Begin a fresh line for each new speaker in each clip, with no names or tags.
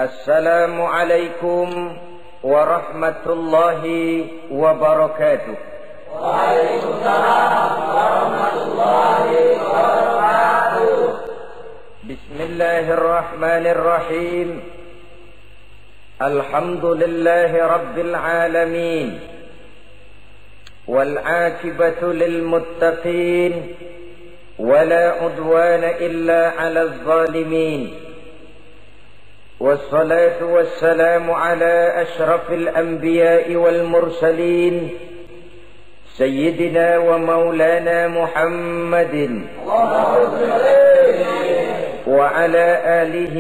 Assalamualaikum warahmatullahi wabarakatuh.
Waalaikumsalam warahmatullahi wabarakatuh.
Bismillahirrahmanirrahim. Alhamdulillahi rabbil alamin. Wal 'aqibatu lil muttaqin. Wala 'udwana illa 'alal zalimin. والصلاة والسلام على أشرف الأنبياء والمرسلين سيدنا ومولانا محمد وعلى آله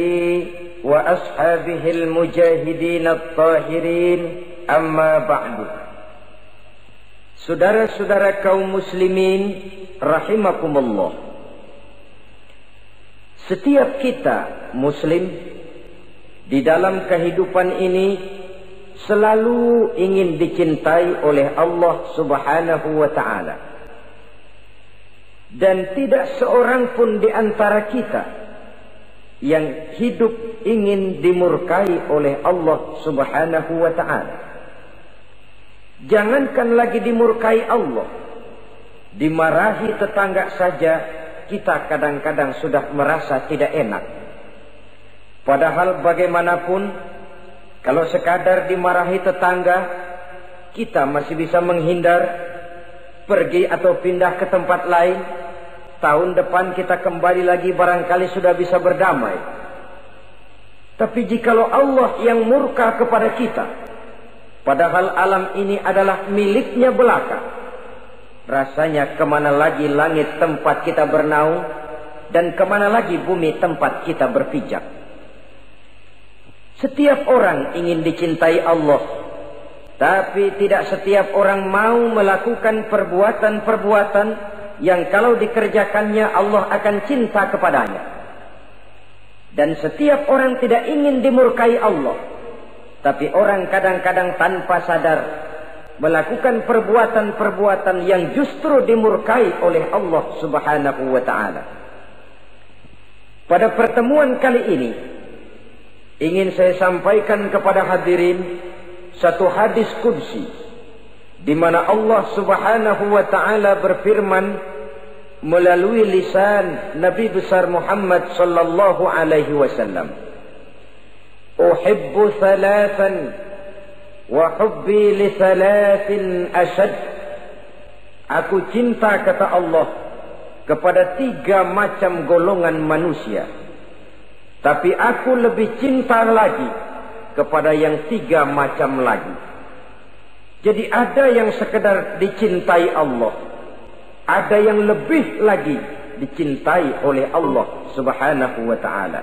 وأصحابه المجاهدين الطاهرين أما بعد. Saudara-saudara kaum muslimin rahimakumullah, setiap kita muslim di dalam kehidupan ini selalu ingin dicintai oleh Allah Subhanahu wa ta'ala. Dan tidak seorang pun di antara kita yang hidup ingin dimurkai oleh Allah Subhanahu wa ta'ala. Jangankan lagi dimurkai Allah, dimarahi tetangga saja kita kadang-kadang sudah merasa tidak enak. Padahal bagaimanapun, kalau sekadar dimarahi tetangga, kita masih bisa menghindar, pergi atau pindah ke tempat lain. Tahun depan kita kembali lagi, barangkali sudah bisa berdamai. Tapi jikalau Allah yang murka kepada kita, padahal alam ini adalah miliknya belaka, rasanya kemana lagi langit tempat kita bernaung, dan kemana lagi bumi tempat kita berpijak. Setiap orang ingin dicintai Allah, tapi tidak setiap orang mau melakukan perbuatan-perbuatan yang kalau dikerjakannya Allah akan cinta kepadanya. Dan setiap orang tidak ingin dimurkai Allah, tapi orang kadang-kadang tanpa sadar melakukan perbuatan-perbuatan yang justru dimurkai oleh Allah Subhanahu wa ta'ala. Pada pertemuan kali ini ingin saya sampaikan kepada hadirin satu hadis qudsi di mana Allah Subhanahu wa ta'ala berfirman melalui lisan Nabi besar Muhammad sallallahu alaihi wasallam, "Uhibbu thalathan wa hubbi li thalathin ashad." Aku cinta, kata Allah, kepada 3 macam golongan manusia, tapi aku lebih cinta lagi kepada yang 3 macam lagi. Jadi ada yang sekedar dicintai Allah, ada yang lebih lagi dicintai oleh Allah Subhanahu wa ta'ala.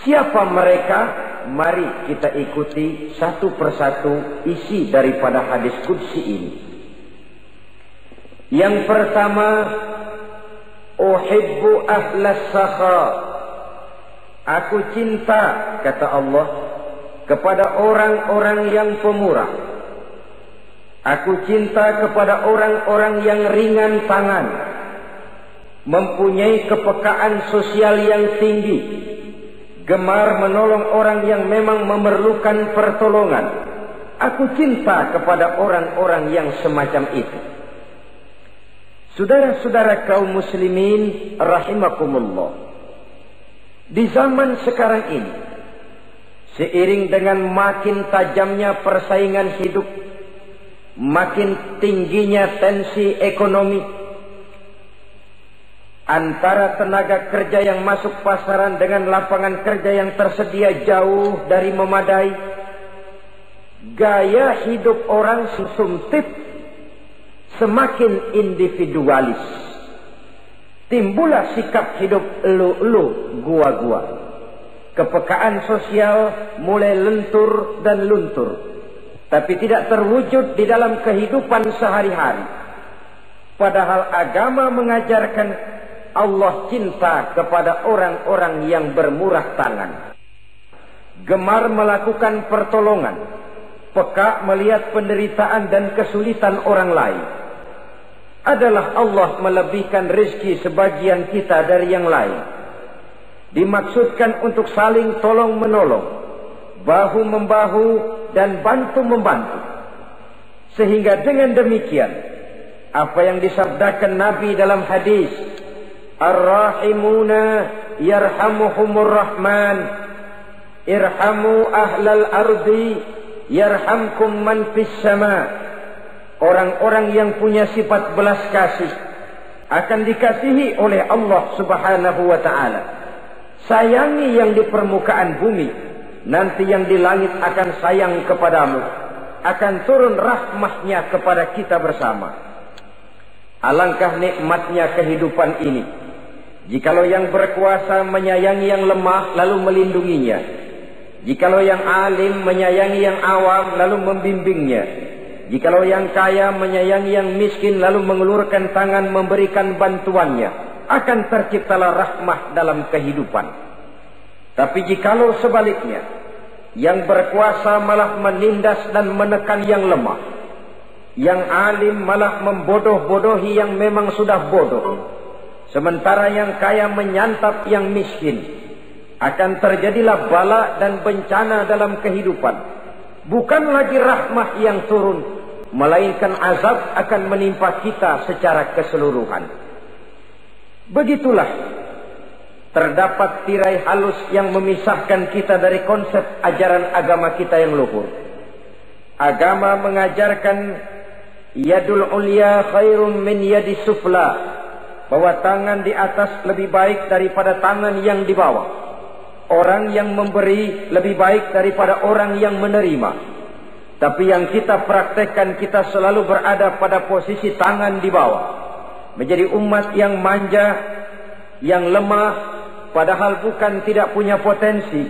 Siapa mereka? Mari kita ikuti satu persatu isi daripada hadis qudsi ini. Yang pertama, uhibbu ahlas sakha. Aku cinta, kata Allah, kepada orang-orang yang pemurah. Aku cinta kepada orang-orang yang ringan tangan, mempunyai kepekaan sosial yang tinggi, gemar menolong orang yang memang memerlukan pertolongan. Aku cinta kepada orang-orang yang semacam itu. Saudara-saudara kaum muslimin rahimakumullah, di zaman sekarang ini, seiring dengan makin tajamnya persaingan hidup, makin tingginya tensi ekonomi, antara tenaga kerja yang masuk pasaran dengan lapangan kerja yang tersedia jauh dari memadai, gaya hidup orang sumtip, semakin individualis. Timbullah sikap hidup elu-elu, gua-gua. Kepekaan sosial mulai lentur dan luntur, tapi tidak terwujud di dalam kehidupan sehari-hari. Padahal agama mengajarkan Allah cinta kepada orang-orang yang bermurah tangan, gemar melakukan pertolongan, peka melihat penderitaan dan kesulitan orang lain. Adalah Allah melebihkan rezeki sebagian kita dari yang lain. Dimaksudkan untuk saling tolong menolong, bahu-membahu dan bantu-membantu. Sehingga dengan demikian, apa yang disabdakan Nabi dalam hadis, Ar-Rahimuna yarhamuhumur Rahman, irhamu ahlal ardi yarhamkum man fis sama. Orang-orang yang punya sifat belas kasih akan dikasihi oleh Allah Subhanahu wa ta'ala. Sayangi yang di permukaan bumi, nanti yang di langit akan sayang kepadamu, akan turun rahmahnya kepada kita bersama. Alangkah nikmatnya kehidupan ini, jikalau yang berkuasa menyayangi yang lemah lalu melindunginya, jikalau yang alim menyayangi yang awam lalu membimbingnya, jikalau yang kaya menyayangi yang miskin lalu mengulurkan tangan memberikan bantuannya, akan terciptalah rahmah dalam kehidupan. Tapi jikalau sebaliknya, yang berkuasa malah menindas dan menekan yang lemah, yang alim malah membodoh-bodohi yang memang sudah bodoh, sementara yang kaya menyantap yang miskin, akan terjadilah bala dan bencana dalam kehidupan. Bukan lagi rahmah yang turun, melainkan azab akan menimpa kita secara keseluruhan. Begitulah terdapat tirai halus yang memisahkan kita dari konsep ajaran agama kita yang luhur. Agama mengajarkan yadul ulya khairum min yadi sufla, bahwa tangan di atas lebih baik daripada tangan yang di bawah. Orang yang memberi lebih baik daripada orang yang menerima. Tapi yang kita praktekkan, kita selalu berada pada posisi tangan di bawah, menjadi umat yang manja, yang lemah, padahal bukan tidak punya potensi,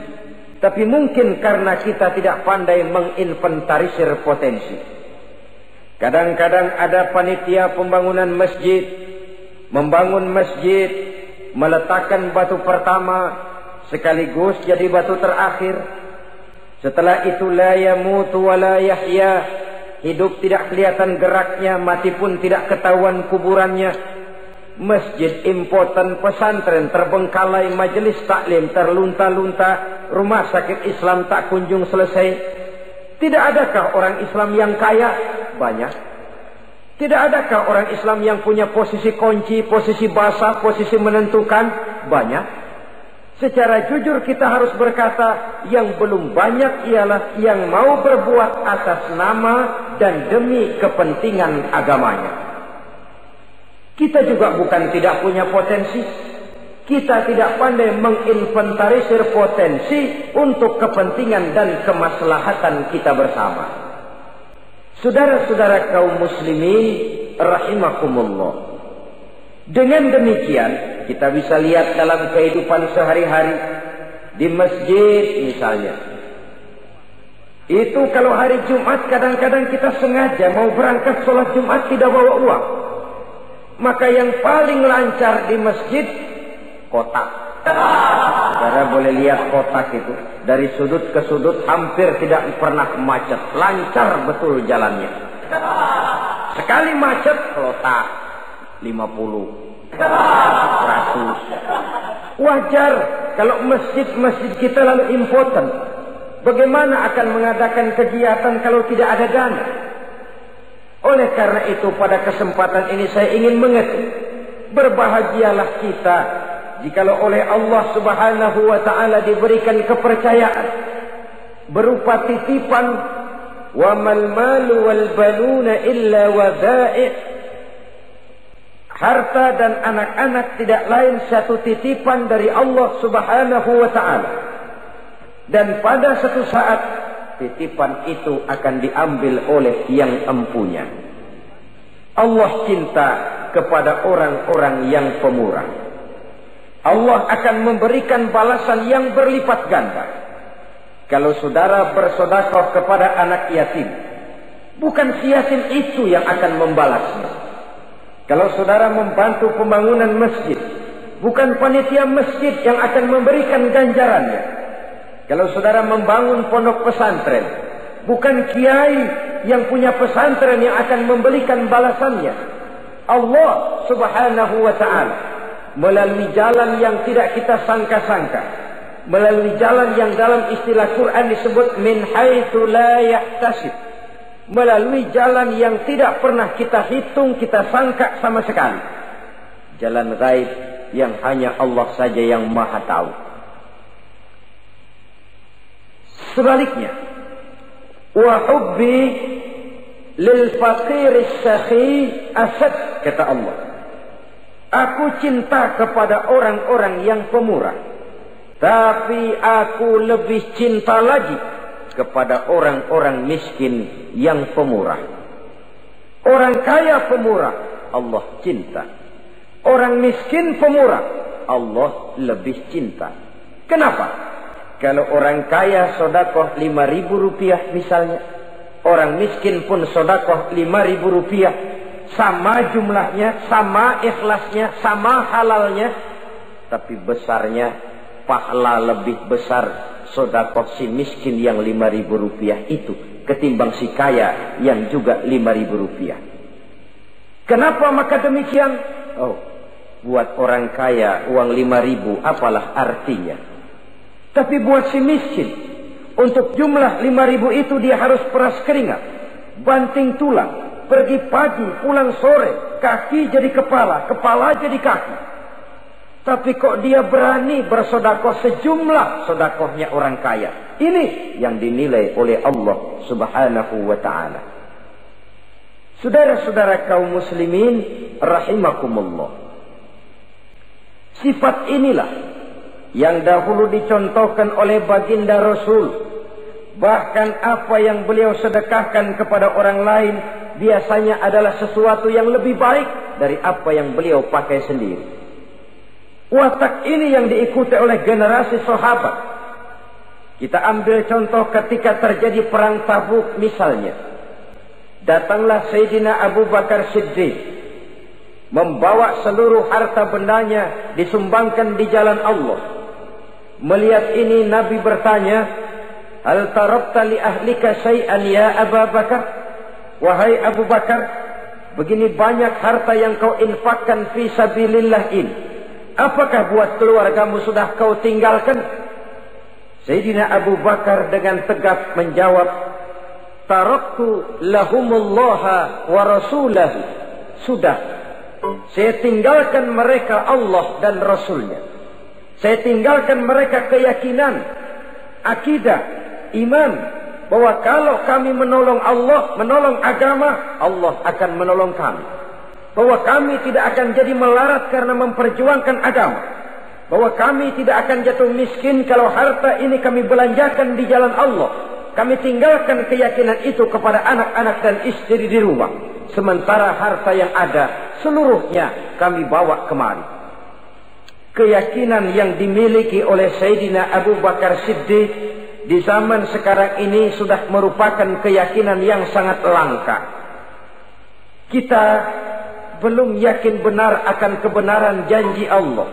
tapi mungkin karena kita tidak pandai menginventarisir potensi. Kadang-kadang ada panitia pembangunan masjid, membangun masjid, meletakkan batu pertama sekaligus jadi batu terakhir. Setelah itu la yamutu wa la yahya, hidup tidak kelihatan geraknya, mati pun tidak ketahuan kuburannya. Masjid impoten, pesantren terbengkalai, majelis taklim terlunta-lunta, rumah sakit Islam tak kunjung selesai. Tidak adakah orang Islam yang kaya? Banyak. Tidak adakah orang Islam yang punya posisi kunci, posisi basah, posisi menentukan? Banyak. Secara jujur kita harus berkata, yang belum banyak ialah yang mau berbuat atas nama dan demi kepentingan agamanya. Kita juga bukan tidak punya potensi. Kita tidak pandai menginventarisir potensi untuk kepentingan dan kemaslahatan kita bersama. Saudara-saudara kaum muslimin rahimakumullah. Dengan demikian, kita bisa lihat dalam kehidupan sehari-hari, di masjid misalnya. Itu kalau hari Jumat kadang-kadang kita sengaja mau berangkat sholat Jumat tidak bawa uang. Maka yang paling lancar di masjid, kotak. Saudara boleh lihat kotak itu. Dari sudut ke sudut hampir tidak pernah macet. Lancar betul jalannya. Sekali macet, kotak. 50, 100. Wajar kalau masjid-masjid kita lalu impoten. Bagaimana akan mengadakan kegiatan kalau tidak ada dana? Oleh karena itu pada kesempatan ini saya ingin mengetik, berbahagialah kita jikalau oleh Allah Subhanahu wa ta'ala diberikan kepercayaan berupa titipan, wa mal malu wal banuna illa wadai'. Harta dan anak-anak tidak lain satu titipan dari Allah Subhanahu wa ta'ala. Dan pada satu saat titipan itu akan diambil oleh yang empunya. Allah cinta kepada orang-orang yang pemurah. Allah akan memberikan balasan yang berlipat ganda. Kalau saudara bersedekah kepada anak yatim, bukan si yatim itu yang akan membalasnya. Kalau saudara membantu pembangunan masjid, bukan panitia masjid yang akan memberikan ganjarannya. Kalau saudara membangun pondok pesantren, bukan kiai yang punya pesantren yang akan memberikan balasannya. Allah Subhanahu wa ta'ala melalui jalan yang tidak kita sangka-sangka melalui jalan yang dalam istilah Quran disebut min haitsu la yahtasib, melalui jalan yang tidak pernah kita hitung, kita sangka sama sekali. Jalan gaib yang hanya Allah saja yang maha tahu. Sebaliknya, wa hubbi lil faqir as-sakhi asad, kata Allah. Aku cinta kepada orang-orang yang pemurah, tapi aku lebih cinta lagi kepada orang-orang miskin yang pemurah. Orang kaya pemurah, Allah cinta. Orang miskin pemurah, Allah lebih cinta. Kenapa? Kalau orang kaya sodakoh 5.000 rupiah misalnya, orang miskin pun sodakoh 5.000 rupiah, sama jumlahnya, sama ikhlasnya, sama halalnya, tapi besarnya pahala lebih besar sodakoh si miskin yang 5.000 rupiah itu ketimbang si kaya yang juga 5.000 rupiah. Kenapa maka demikian? Oh, buat orang kaya uang 5.000 apalah artinya. Tapi buat si miskin, untuk jumlah 5.000 itu dia harus peras keringat, banting tulang, pergi pagi, pulang sore, kaki jadi kepala, kepala jadi kaki. Tapi kok dia berani bersodakoh sejumlah sodakohnya orang kaya. Ini yang dinilai oleh Allah subhanahu wa ta'ala. Saudara-saudara kaum muslimin rahimakumullah, sifat inilah yang dahulu dicontohkan oleh baginda Rasul. Bahkan apa yang beliau sedekahkan kepada orang lain biasanya adalah sesuatu yang lebih baik dari apa yang beliau pakai sendiri. Watak ini yang diikuti oleh generasi sahabat. Kita ambil contoh ketika terjadi perang Tabuk misalnya. Datanglah Sayyidina Abu Bakar Siddiq, membawa seluruh harta bendanya disumbangkan di jalan Allah. Melihat ini Nabi bertanya, hal tarabta li ahlika syai'an ya Abu Bakar? Wahai Abu Bakar, begini banyak harta yang kau infakkan fi sabilillah ini, apakah buat keluargamu sudah kau tinggalkan? Sayyidina Abu Bakar dengan tegak menjawab, taraktu lahumullaha wa rasulahu. Sudah, saya tinggalkan mereka Allah dan Rasulnya. Saya tinggalkan mereka keyakinan, akidah, iman, bahwa kalau kami menolong Allah, menolong agama, Allah akan menolong kami. Bahwa kami tidak akan jadi melarat karena memperjuangkan agama. Bahwa kami tidak akan jatuh miskin kalau harta ini kami belanjakan di jalan Allah. Kami tinggalkan keyakinan itu kepada anak-anak dan istri di rumah. Sementara harta yang ada seluruhnya kami bawa kemari. Keyakinan yang dimiliki oleh Sayyidina Abu Bakar Siddiq di zaman sekarang ini sudah merupakan keyakinan yang sangat langka. Kita belum yakin benar akan kebenaran janji Allah,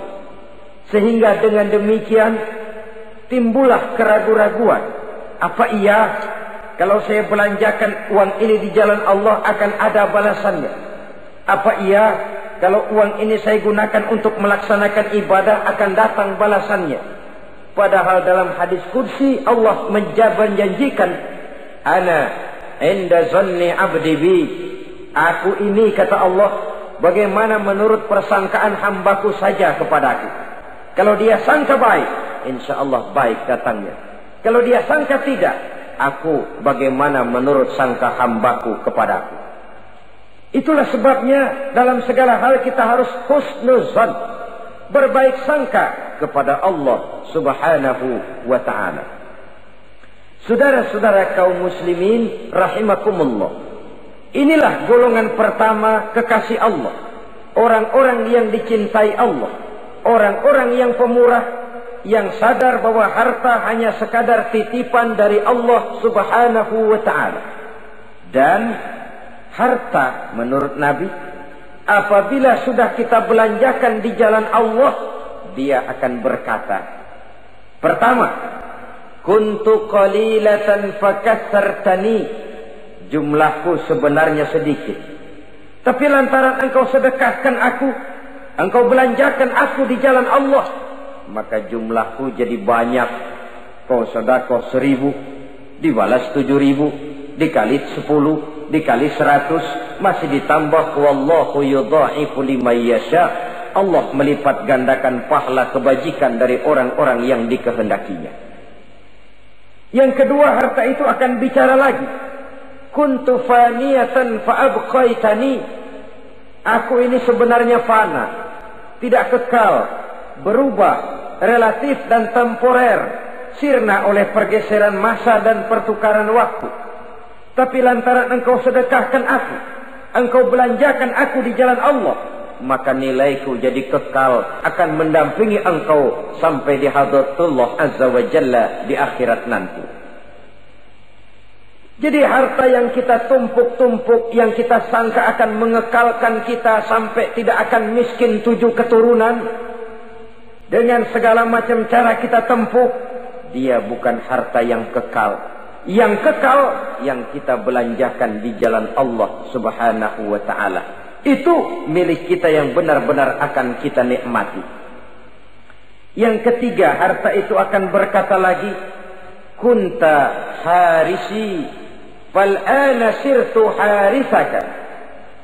sehingga dengan demikian timbullah keraguan-raguan. Apa iya kalau saya belanjakan uang ini di jalan Allah akan ada balasannya? Apa iya kalau uang ini saya gunakan untuk melaksanakan ibadah akan datang balasannya? Padahal dalam hadis kursi Allah menjanjikan, ana inda zanni abdi bi. Aku ini, kata Allah, bagaimana menurut persangkaan hambaku saja kepadaku. Kalau dia sangka baik, insya Allah baik datangnya. Kalau dia sangka tidak, aku bagaimana menurut sangka hambaku kepadaku. Itulah sebabnya dalam segala hal kita harus husnuzan, berbaik sangka kepada Allah subhanahu wa ta'ala. Saudara-saudara kaum muslimin rahimakumullah, inilah golongan pertama kekasih Allah, orang-orang yang dicintai Allah, orang-orang yang pemurah, yang sadar bahwa harta hanya sekadar titipan dari Allah subhanahu wa ta'ala. Dan harta menurut Nabi, apabila sudah kita belanjakan di jalan Allah, dia akan berkata, pertama, kuntu qalilatan fakatsartani, jumlahku sebenarnya sedikit, tapi lantaran engkau sedekahkan aku, engkau belanjakan aku di jalan Allah, maka jumlahku jadi banyak. Kau sedekah 1000, dibalas 7000, dikali 10, dikali 100, masih ditambah wallahu yudha'ifu liman yasha. Allah melipat gandakan pahala kebajikan dari orang-orang yang dikehendakinya. Yang kedua, harta itu akan bicara lagi. Kuntu faniyatan fa'abqaitani. Aku ini sebenarnya fana, tidak kekal, berubah, relatif dan temporer, sirna oleh pergeseran masa dan pertukaran waktu. Tapi lantaran engkau sedekahkan aku, engkau belanjakan aku di jalan Allah, maka nilaiku jadi kekal, akan mendampingi engkau sampai di hadratullah azza wa jalla di akhirat nanti. Jadi harta yang kita tumpuk-tumpuk, yang kita sangka akan mengekalkan kita sampai tidak akan miskin 7 keturunan, dengan segala macam cara kita tempuh, dia bukan harta yang kekal. Yang kekal yang kita belanjakan di jalan Allah subhanahu wa ta'ala. Itu milik kita yang benar-benar akan kita nikmati. Yang ketiga, harta itu akan berkata lagi, kunta harisi fal'ana sirtu harisaka.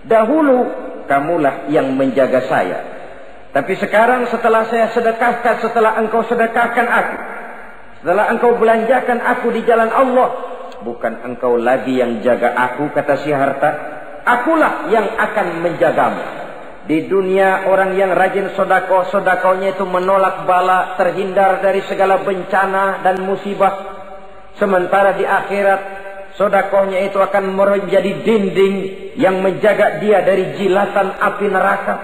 Dahulu kamulah yang menjaga saya, tapi sekarang setelah saya sedekahkan, setelah engkau sedekahkan aku, setelah engkau belanjakan aku di jalan Allah, bukan engkau lagi yang jaga aku, kata si harta. Akulah yang akan menjagamu. Di dunia orang yang rajin sedekah, sedekahnya itu menolak bala, terhindar dari segala bencana dan musibah. Sementara di akhirat, sedekahnya itu akan menjadi dinding yang menjaga dia dari jilatan api neraka.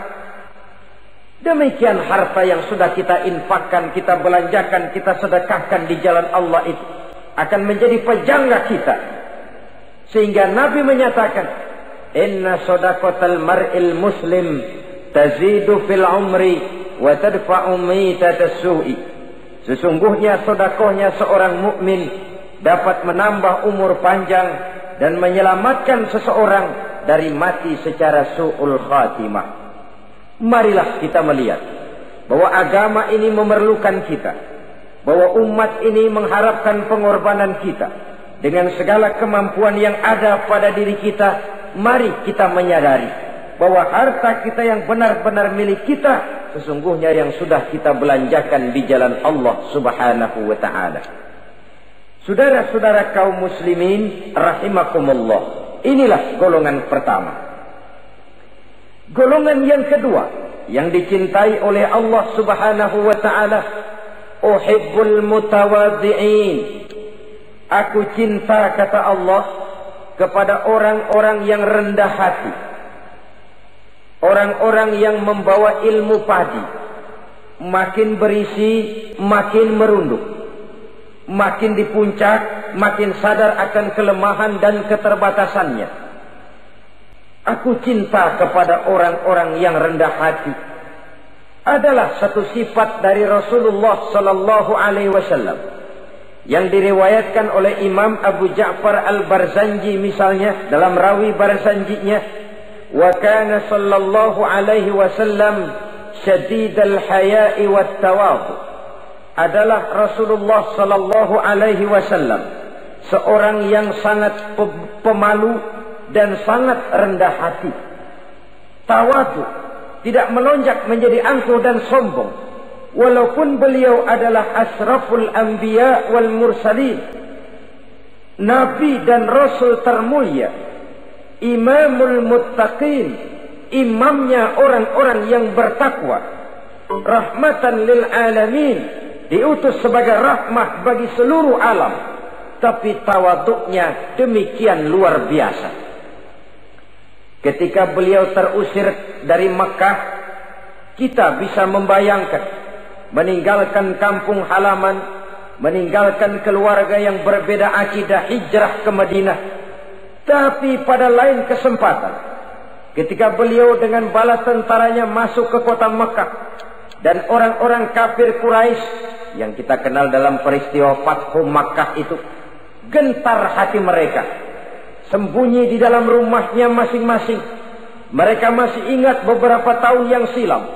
Demikian harta yang sudah kita infakkan, kita belanjakan, kita sedekahkan di jalan Allah itu akan menjadi pejangga kita. Sehingga Nabi menyatakan, inna sadaqatal mar'il muslim tazidu fil umri wa tadfa'u mitatas su'i. Sesungguhnya sedekahnya seorang mukmin dapat menambah umur panjang dan menyelamatkan seseorang dari mati secara su'ul khatimah. Marilah kita melihat bahwa agama ini memerlukan kita, bahwa umat ini mengharapkan pengorbanan kita. Dengan segala kemampuan yang ada pada diri kita, mari kita menyadari bahwa harta kita yang benar-benar milik kita, sesungguhnya yang sudah kita belanjakan di jalan Allah subhanahu wa ta'ala. Saudara-saudara kaum muslimin rahimakumullah, inilah golongan pertama. Golongan yang kedua yang dicintai oleh Allah subhanahu wa ta'ala, uhibbul mutawadhi'in. Aku cinta, kata Allah, kepada orang-orang yang rendah hati, orang-orang yang membawa ilmu padi, makin berisi makin merunduk, makin di puncak makin sadar akan kelemahan dan keterbatasannya. Aku cinta kepada orang-orang yang rendah hati. Adalah satu sifat dari Rasulullah sallallahu alaihi wasallam yang diriwayatkan oleh Imam Abu Ja'far Al-Barzanji misalnya dalam rawi Barzanjinya, wa kana sallallahu alaihi wasallam syadidal haya'i wat tawadhu. Adalah Rasulullah sallallahu alaihi wasallam seorang yang sangat pemalu dan sangat rendah hati. Tawadhu, tidak melonjak menjadi angkuh dan sombong. Walaupun beliau adalah asraful anbiya wal mursalin, nabi dan rasul termulia, imamul muttaqin, imamnya orang-orang yang bertakwa, rahmatan lil alamin, diutus sebagai rahmah bagi seluruh alam, tapi tawaduknya demikian luar biasa. Ketika beliau terusir dari Makkah, kita bisa membayangkan meninggalkan kampung halaman, meninggalkan keluarga yang berbeda akidah, hijrah ke Madinah. Tapi pada lain kesempatan, ketika beliau dengan bala tentaranya masuk ke kota Makkah, dan orang-orang kafir Quraisy yang kita kenal dalam peristiwa Fathu Makkah itu, gentar hati mereka, sembunyi di dalam rumahnya masing-masing. Mereka masih ingat beberapa tahun yang silam,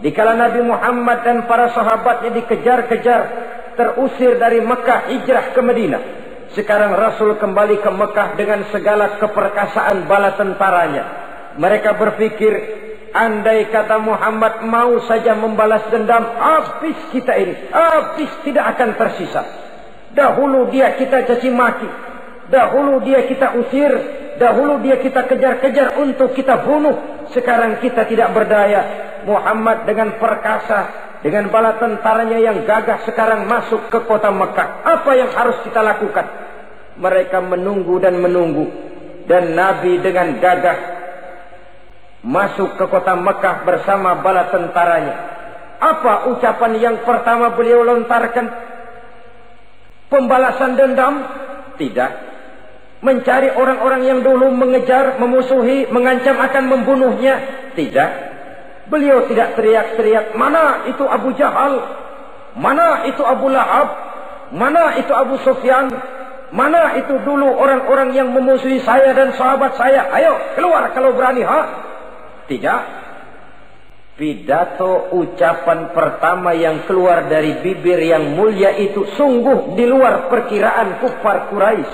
Dikala Nabi Muhammad dan para sahabatnya dikejar-kejar, terusir dari Mekah, hijrah ke Madinah. Sekarang Rasul kembali ke Mekah dengan segala keperkasaan bala tentaranya. Mereka berpikir, andai kata Muhammad mau saja membalas dendam, habis kita ini, habis, tidak akan tersisa. Dahulu dia kita caci maki, dahulu dia kita usir, dahulu dia kita kejar-kejar untuk kita bunuh. Sekarang kita tidak berdaya. Muhammad dengan perkasa, dengan bala tentaranya yang gagah sekarang masuk ke kota Mekah. Apa yang harus kita lakukan? Mereka menunggu dan menunggu. Dan Nabi dengan gagah masuk ke kota Mekah bersama bala tentaranya. Apa ucapan yang pertama beliau lontarkan? Pembalasan dendam? Tidak. Mencari orang-orang yang dulu mengejar, memusuhi, mengancam akan membunuhnya? Tidak. Beliau tidak teriak-teriak, mana itu Abu Jahal, mana itu Abu Lahab, mana itu Abu Sufyan, mana itu dulu orang-orang yang memusuhi saya dan sahabat saya, ayo keluar kalau berani, ha? Tidak. Pidato ucapan pertama yang keluar dari bibir yang mulia itu sungguh di luar perkiraan kufar Quraisy.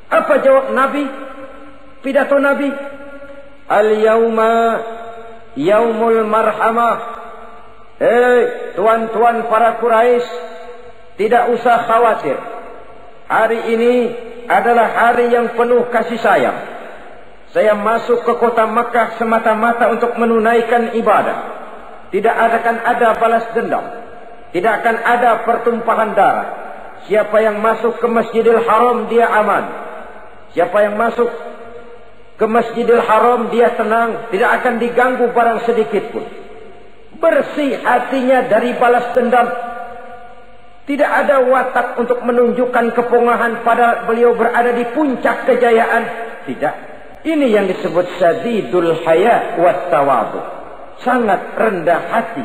Apa jawab Nabi? Pidato Nabi, al-yauma yaumul marhamah. Tuan-tuan para Quraisy, tidak usah khawatir. Hari ini adalah hari yang penuh kasih sayang. Saya masuk ke kota Makkah semata-mata untuk menunaikan ibadah. Tidak akan ada balas dendam, tidak akan ada pertumpahan darah. Siapa yang masuk ke Masjidil Haram dia aman. Siapa yang masuk ke Masjidil Haram dia tenang, tidak akan diganggu barang sedikit pun. Bersih hatinya dari balas dendam. Tidak ada watak untuk menunjukkan kepongahan pada beliau berada di puncak kejayaan. Tidak. Ini yang disebut syadidul haya wat tawadhu. Sangat rendah hati.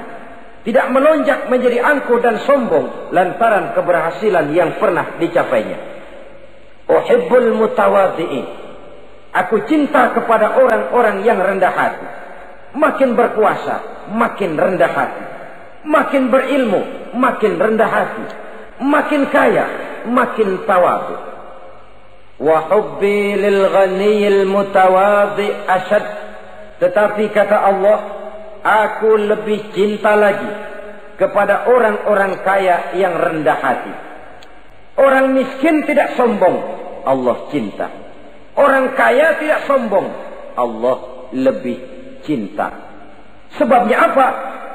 Tidak melonjak menjadi angkuh dan sombong lantaran keberhasilan yang pernah dicapainya. Uhibbul mutawadhi'in. Aku cinta kepada orang-orang yang rendah hati. Makin berkuasa, makin rendah hati. Makin berilmu, makin rendah hati. Makin kaya, makin tawadhu. Wa hubbi lil ghaniyil mutawadhi ashad. Tetapi kata Allah, aku lebih cinta lagi kepada orang-orang kaya yang rendah hati. Orang miskin tidak sombong, Allah cinta. Orang kaya tidak sombong, Allah lebih cinta. Sebabnya apa?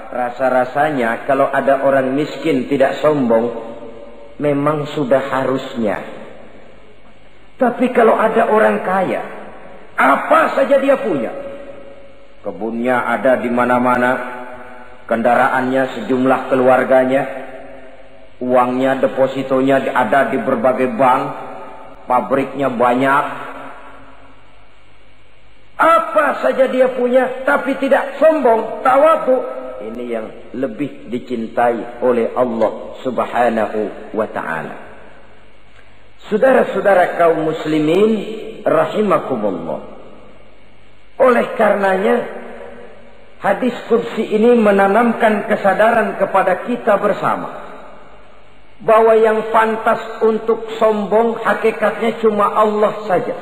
Rasa-rasanya kalau ada orang miskin tidak sombong, memang sudah harusnya. Tapi kalau ada orang kaya, apa saja dia punya. Kebunnya ada di mana-mana, kendaraannya sejumlah keluarganya, uangnya, depositonya ada di berbagai bank, pabriknya banyak. Apa saja dia punya, tapi tidak sombong, tawadhu. Ini yang lebih dicintai oleh Allah Subhanahu wa ta'ala. Saudara-saudara kaum muslimin rahimakumullah. Oleh karenanya, hadis qudsi ini menanamkan kesadaran kepada kita bersama bahwa yang pantas untuk sombong hakikatnya cuma Allah saja.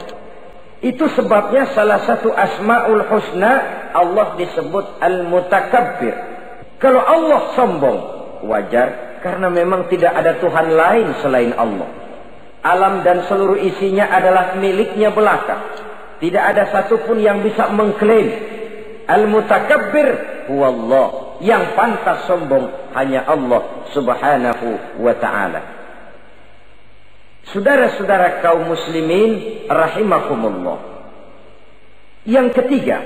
Itu sebabnya salah satu asmaul husna Allah disebut al-mutakabbir. Kalau Allah sombong, wajar, karena memang tidak ada Tuhan lain selain Allah. Alam dan seluruh isinya adalah miliknya belaka. Tidak ada satupun yang bisa mengklaim. Al-mutakabbir huwallah. Yang pantas sombong hanya Allah Subhanahu wa ta'ala. Saudara-saudara kaum muslimin rahimakumullah. Yang ketiga,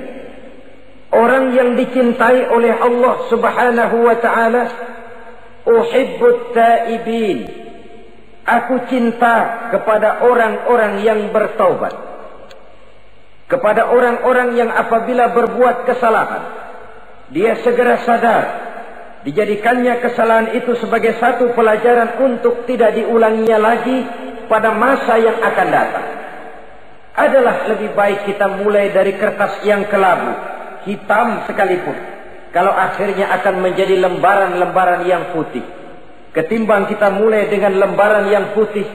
orang yang dicintai oleh Allah Subhanahu wa ta'ala, uhibbut taibin. Aku cinta kepada orang-orang yang bertaubat. Kepada orang-orang yang apabila berbuat kesalahan, dia segera sadar. Dijadikannya kesalahan itu sebagai satu pelajaran untuk tidak diulanginya lagi pada masa yang akan datang. Adalah lebih baik kita mulai dari kertas yang kelabu, hitam sekalipun. kalau akhirnya akan menjadi lembaran-lembaran yang putih. Ketimbang kita mulai dengan lembaran yang putih,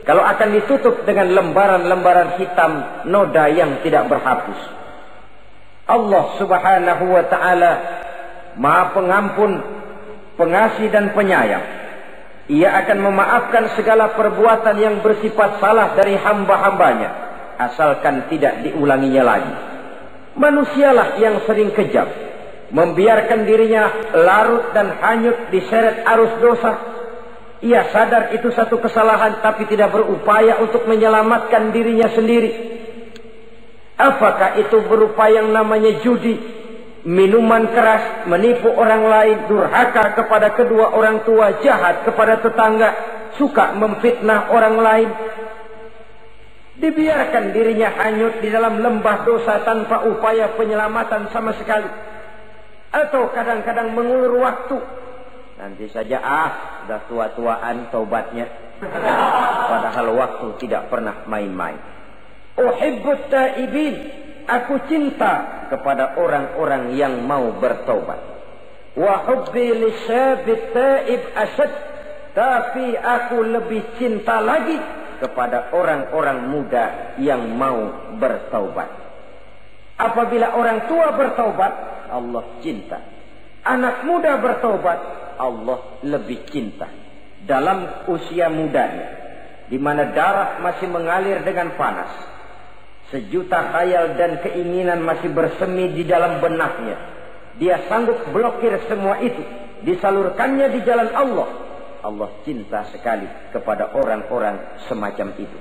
kalau akan ditutup dengan lembaran-lembaran hitam noda yang tidak berhapus. Allah Subhanahu wa ta'ala Maha Pengampun, Pengasih dan Penyayang. Ia akan memaafkan segala perbuatan yang bersifat salah dari hamba-hambanya, asalkan tidak diulanginya lagi. Manusialah yang sering kejam, membiarkan dirinya larut dan hanyut diseret arus dosa. Ia sadar itu satu kesalahan, tapi tidak berupaya untuk menyelamatkan dirinya sendiri. Apakah itu berupa yang namanya judi, minuman keras, menipu orang lain, durhaka kepada kedua orang tua, jahat kepada tetangga, suka memfitnah orang lain. Dibiarkan dirinya hanyut di dalam lembah dosa tanpa upaya penyelamatan sama sekali. Atau kadang-kadang mengulur waktu. Nanti saja sudah tua-tuaan taubatnya. Padahal waktu tidak pernah main-main. Uhibbut taibin, aku cinta kepada orang-orang yang mau bertaubat. Wa hubbi lisyabit taib asyad, tapi aku lebih cinta lagi kepada orang-orang muda yang mau bertaubat. Apabila orang tua bertaubat, Allah cinta. Anak muda bertaubat, Allah lebih cinta. Dalam usia mudanya, di mana darah masih mengalir dengan panas, sejuta khayal dan keinginan masih bersemi di dalam benaknya, dia sanggup blokir semua itu, disalurkannya di jalan Allah. Allah cinta sekali kepada orang-orang semacam itu.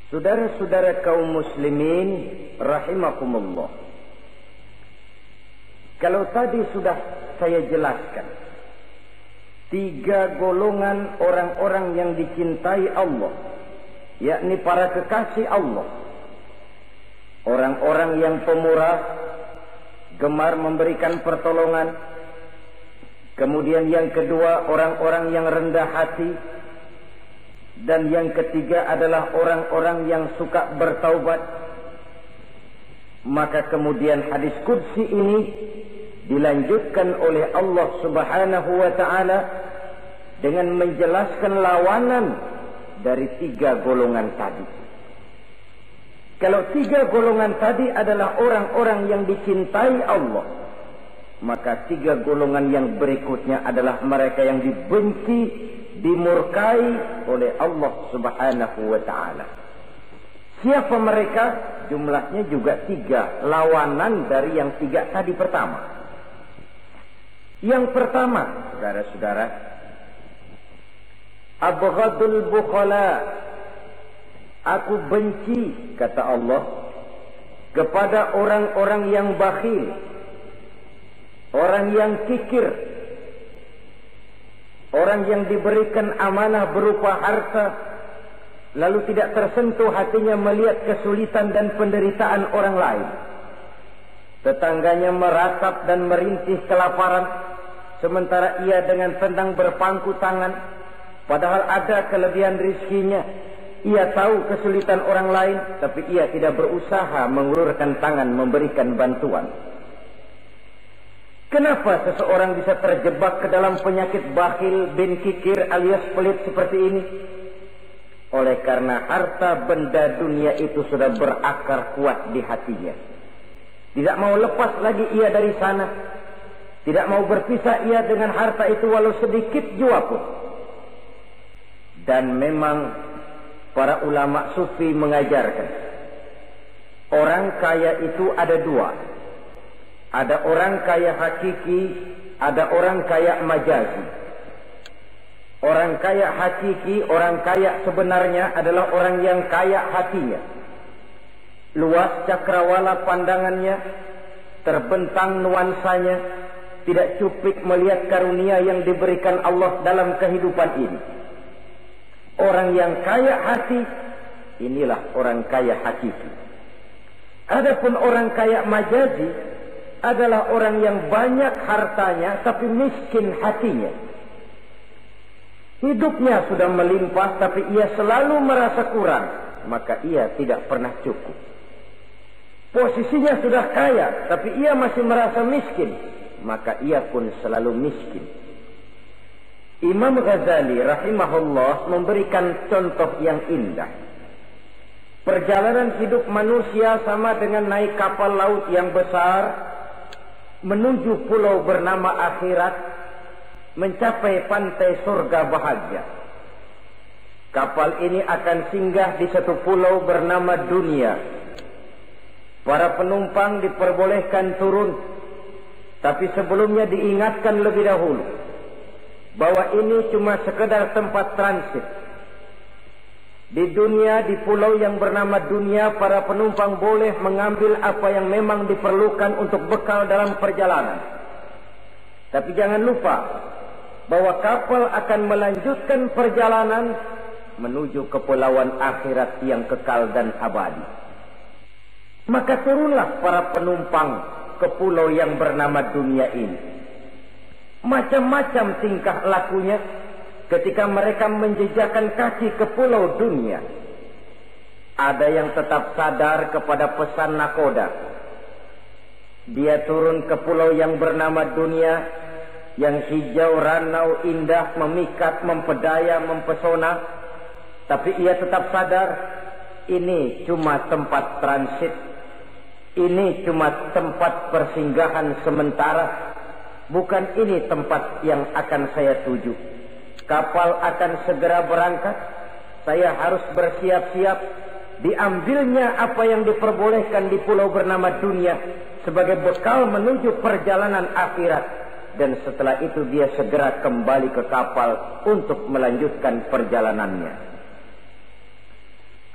Saudara-saudara kaum muslimin rahimakumullah, kalau tadi sudah saya jelaskan 3 golongan orang-orang yang dicintai Allah, yakni para kekasih Allah. Orang-orang yang pemurah, gemar memberikan pertolongan. Kemudian yang kedua, orang-orang yang rendah hati. Dan yang ketiga adalah orang-orang yang suka bertaubat. Maka kemudian hadis qudsi ini dilanjutkan oleh Allah Subhanahu wa ta'ala dengan menjelaskan lawanan dari 3 golongan tadi. Kalau 3 golongan tadi adalah orang-orang yang dicintai Allah, maka 3 golongan yang berikutnya adalah mereka yang dibenci, dimurkai oleh Allah Subhanahu wa ta'ala. Siapa mereka? Jumlahnya juga 3, lawanan dari yang 3 tadi pertama. Yang pertama, saudara-saudara, abghadul bukhala, aku benci, kata Allah, kepada orang-orang yang bakhil, orang yang kikir, orang yang diberikan amanah berupa harta, lalu tidak tersentuh hatinya melihat kesulitan dan penderitaan orang lain. Tetangganya meratap dan merintih kelaparan, sementara ia dengan tenang berpangku tangan, padahal ada kelebihan rizkinya. Ia tahu kesulitan orang lain, tapi ia tidak berusaha mengulurkan tangan memberikan bantuan. Kenapa seseorang bisa terjebak ke dalam penyakit bakhil bin kikir alias pelit seperti ini? Oleh karena harta benda dunia itu sudah berakar kuat di hatinya. Tidak mau lepas lagi ia dari sana. Tidak mau berpisah ia dengan harta itu walau sedikit jua pun. Dan memang para ulama sufi mengajarkan, orang kaya itu ada 2. Ada orang kaya hakiki, ada orang kaya majazi. Orang kaya hakiki, orang kaya sebenarnya adalah orang yang kaya hatinya. Luas cakrawala pandangannya, terbentang nuansanya, tidak cuplik melihat karunia yang diberikan Allah dalam kehidupan ini. Orang yang kaya hati, inilah orang kaya hakiki. Adapun orang kaya majazi adalah orang yang banyak hartanya tapi miskin hatinya. Hidupnya sudah melimpah tapi ia selalu merasa kurang, maka ia tidak pernah cukup. Posisinya sudah kaya tapi ia masih merasa miskin, maka ia pun selalu miskin. Imam Ghazali rahimahullah memberikan contoh yang indah. Perjalanan hidup manusia sama dengan naik kapal laut yang besar menuju pulau bernama akhirat, mencapai pantai surga bahagia. Kapal ini akan singgah di satu pulau bernama dunia. Para penumpang diperbolehkan turun, tapi sebelumnya diingatkan lebih dahulu bahwa ini cuma sekedar tempat transit. Di dunia, di pulau yang bernama dunia, para penumpang boleh mengambil apa yang memang diperlukan untuk bekal dalam perjalanan. Tapi jangan lupa bahwa kapal akan melanjutkan perjalanan menuju kepulauan akhirat yang kekal dan abadi. Maka turunlah para penumpang ke pulau yang bernama dunia ini. Macam-macam tingkah lakunya ketika mereka menjejakkan kaki ke pulau dunia. Ada yang tetap sadar kepada pesan nakoda. Dia turun ke pulau yang bernama dunia, yang hijau, ranau, indah, memikat, mempedaya, mempesona. Tapi ia tetap sadar, ini cuma tempat transit. Ini cuma tempat persinggahan sementara. Bukan ini tempat yang akan saya tuju. Kapal akan segera berangkat. Saya harus bersiap-siap. Diambilnya apa yang diperbolehkan di pulau bernama dunia sebagai bekal menuju perjalanan akhirat. Dan setelah itu dia segera kembali ke kapal untuk melanjutkan perjalanannya.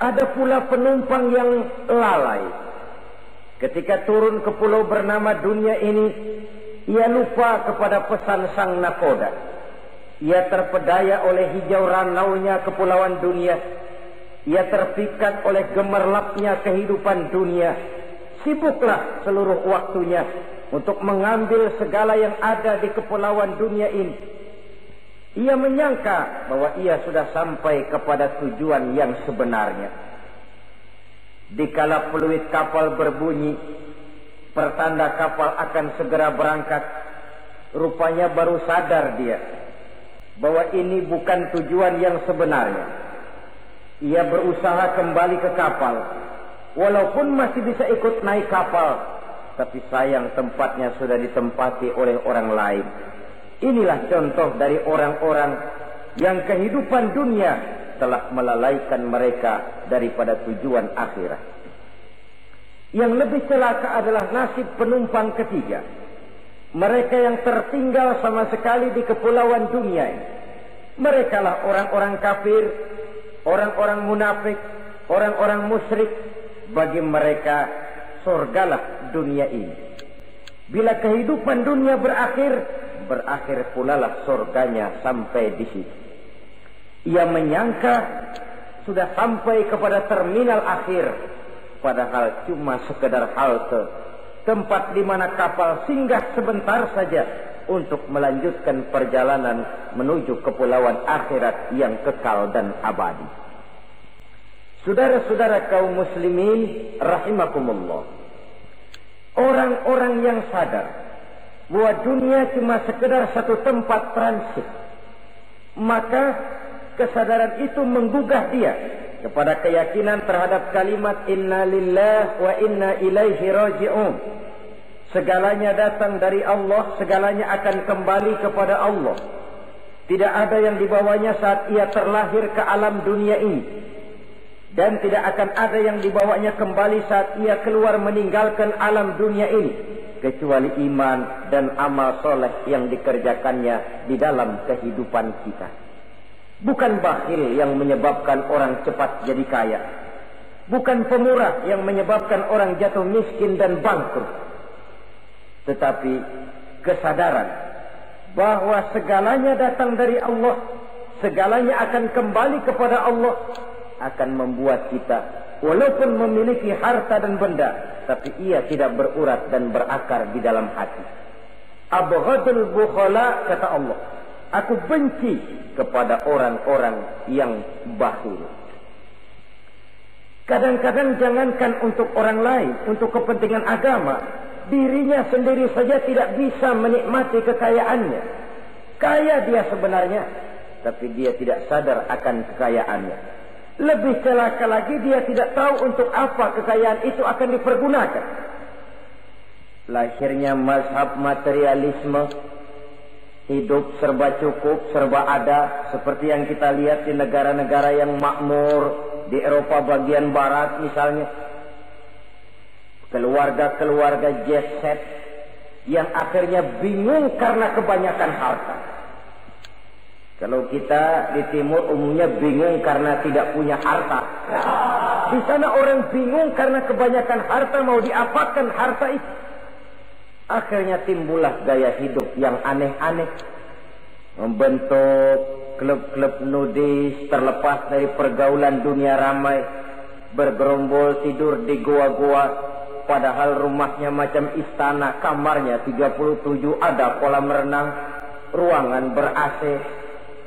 Ada pula penumpang yang lalai. Ketika turun ke pulau bernama dunia ini, ia lupa kepada pesan sang nakoda. Ia terpedaya oleh hijau ranaunya kepulauan dunia. Ia terpikat oleh gemerlapnya kehidupan dunia. Sibuklah seluruh waktunya untuk mengambil segala yang ada di kepulauan dunia ini. Ia menyangka bahwa ia sudah sampai kepada tujuan yang sebenarnya. Dikala peluit kapal berbunyi, pertanda kapal akan segera berangkat, rupanya baru sadar dia bahwa ini bukan tujuan yang sebenarnya. Ia berusaha kembali ke kapal, walaupun masih bisa ikut naik kapal, tapi sayang tempatnya sudah ditempati oleh orang lain. Inilah contoh dari orang-orang yang kehidupan dunia telah melalaikan mereka daripada tujuan akhirat. Yang lebih celaka adalah nasib penumpang ketiga. Mereka yang tertinggal sama sekali di kepulauan dunia ini. Mereka lah orang-orang kafir, orang-orang munafik, orang-orang musyrik. Bagi mereka surgalah dunia ini. Bila kehidupan dunia berakhir, berakhir pula lah surganya sampai di situ. Ia menyangka sudah sampai kepada terminal akhir, padahal cuma sekedar halte, tempat di mana kapal singgah sebentar saja untuk melanjutkan perjalanan menuju kepulauan akhirat yang kekal dan abadi. Saudara-saudara kaum muslimin rahimakumullah, orang-orang yang sadar bahwa dunia cuma sekedar satu tempat transit, maka kesadaran itu menggugah dia kepada keyakinan terhadap kalimat inna lillahi wa inna ilaihi raji'un. Segalanya datang dari Allah, segalanya akan kembali kepada Allah. Tidak ada yang dibawanya saat ia terlahir ke alam dunia ini, dan tidak akan ada yang dibawanya kembali saat ia keluar meninggalkan alam dunia ini, kecuali iman dan amal soleh yang dikerjakannya di dalam kehidupan kita. Bukan bakhil yang menyebabkan orang cepat jadi kaya. Bukan pemurah yang menyebabkan orang jatuh miskin dan bangkrut. Tetapi kesadaran bahwa segalanya datang dari Allah, segalanya akan kembali kepada Allah, akan membuat kita walaupun memiliki harta dan benda, tapi ia tidak berurat dan berakar di dalam hati. Abghadul bukhala, kata Allah, Aku benci kepada orang-orang yang bakhil. Kadang-kadang jangankan untuk orang lain, untuk kepentingan agama, dirinya sendiri saja tidak bisa menikmati kekayaannya. Kaya dia sebenarnya, tapi dia tidak sadar akan kekayaannya. Lebih celaka lagi, dia tidak tahu untuk apa kekayaan itu akan dipergunakan. Lahirnya mazhab materialisme, hidup serba cukup, serba ada, seperti yang kita lihat di negara-negara yang makmur, di Eropa bagian barat misalnya. Keluarga-keluarga jet set yang akhirnya bingung karena kebanyakan harta. Kalau kita di timur umumnya bingung karena tidak punya harta. Di sana orang bingung karena kebanyakan harta, mau diapakan harta itu. Akhirnya timbullah gaya hidup yang aneh-aneh. Membentuk klub-klub nudis terlepas dari pergaulan dunia ramai. Bergerombol tidur di goa-goa. Padahal rumahnya macam istana. Kamarnya 37, ada kolam renang, ruangan ber-AC.